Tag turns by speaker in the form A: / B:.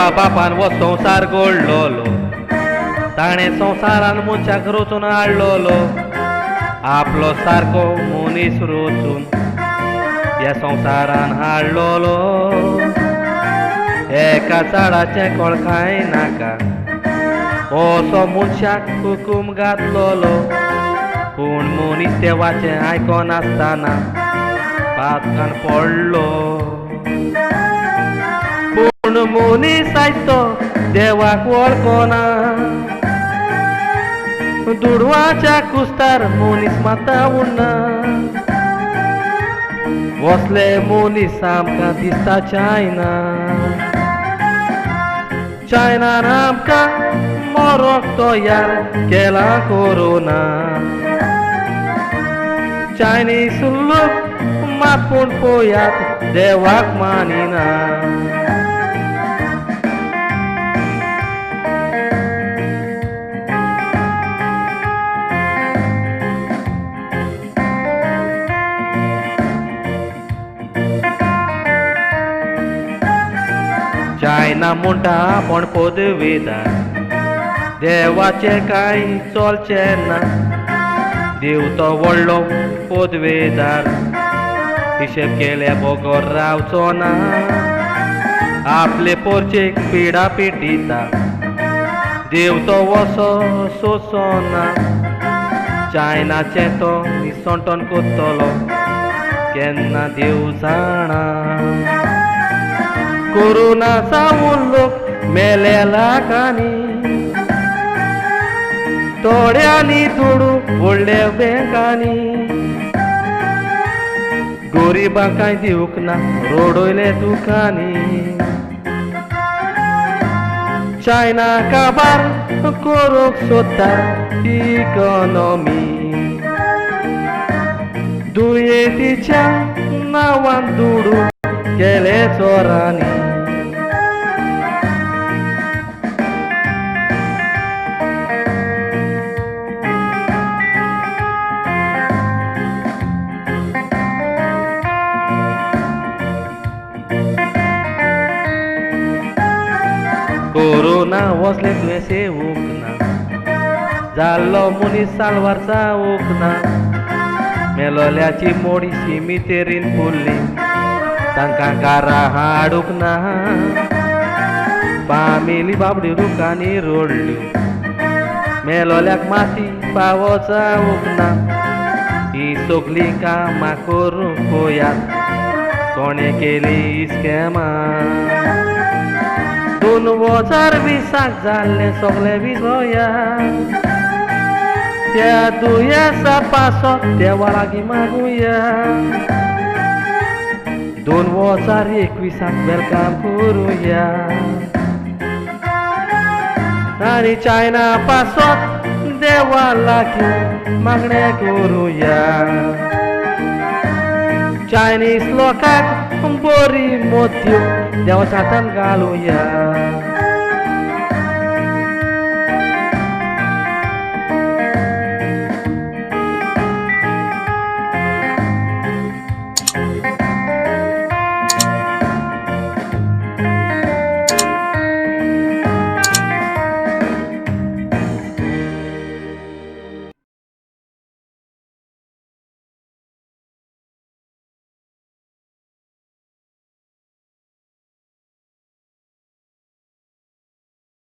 A: देवा बापान वो संसार घडलोलो, ताणें संवसारान मनशाक रचून हाडलोलो. आपलो सारको मनीस रचून ह्या संवसारान हाडलोलो. एका झाडाचें कळखाय नाका असो मनशाक हुकूम घातलोलो. पूण मनीस देवाचें आयकोनासतना पातकान पडलो. पूण मनीस आयतो देवाक वळखना. दुडवाच्या कुस्तार मनीस माता उरना. वसले मनीस आमकां दिसता चायना. चायनान आमकां मरोंक तयार केला कोरोना. चायनीज लोक मापून पळयात देवाक मानिना. चायना म्हणटा पण पदवेदार देवाचे कांय चलचें ना. देव तो व्हडलो पदवेदार हिशेब केले बगर रावचो ना. आपले पोरचेक पिडा पिडिता देव तो वसो सोसना. चायनाचें तो निसंटन कोत्तलो केन्ना देव जाणा. कोरोना जावन लोक मेले लाखांनी. थोड्यांनी थोडू व्हडले बँकांनी. गरिबांकाय दिवंक ना रोडयले दुकानी. चायना काबार करूंक सोदता इकॉनॉमी. दुयेंतीच्या नांवान दुडू केले चोरांनी. कोरोना वसले दुयेंसे उखना. जाल्लो मनीस साल्वार जावंक ना. मेलोल्याची मोडी सिमितेरीन पुरली तांकां घरा हाडूंक ना. फामिली बाबडी रुखांनी रोडल्यो मेलोल्याक माती फावो जावंक ना. ही सगळीं कामां करूंक पळयात कोणे केली इस्केमां. 2020 जाल्ले सगळे विजया. त्या दुयेंसा पासो देवा लागीं मागुया. 2021 वेलकाम करुया. आनी चायना पासत देवा लागीं मागणें करुया. चायनीज लोकांक बरी मोतयो देवाच्या हातान घालुया.